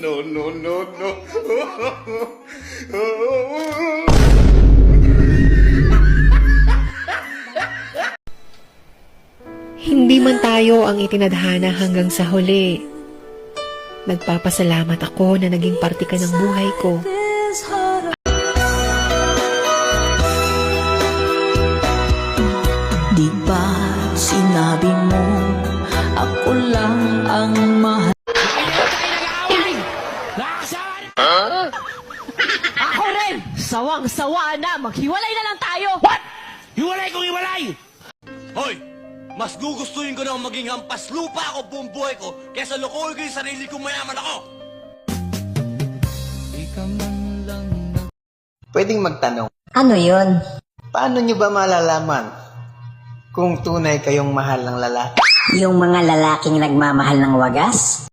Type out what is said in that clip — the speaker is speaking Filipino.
No, no, no, no. Hindi man tayo ang itinadhana hanggang sa huli. Nagpapasalamat ako na naging parte ka ng buhay ko. Di ba sinabi mo ako lang ang mahal? Ako rin! Sawang-sawa na! Maghiwalay na lang tayo! What? Hiwalay kong hiwalay! Hoy! Mas gugustuhin ko na maging hampas lupa ako buong buhay ko kaysa lukuhin ko yung sarili kong mayaman ako! Pwedeng magtanong, Ano yun? paano nyo ba malalaman kung tunay kayong mahal ng lalaki? Yung mga lalaking nagmamahal ng wagas?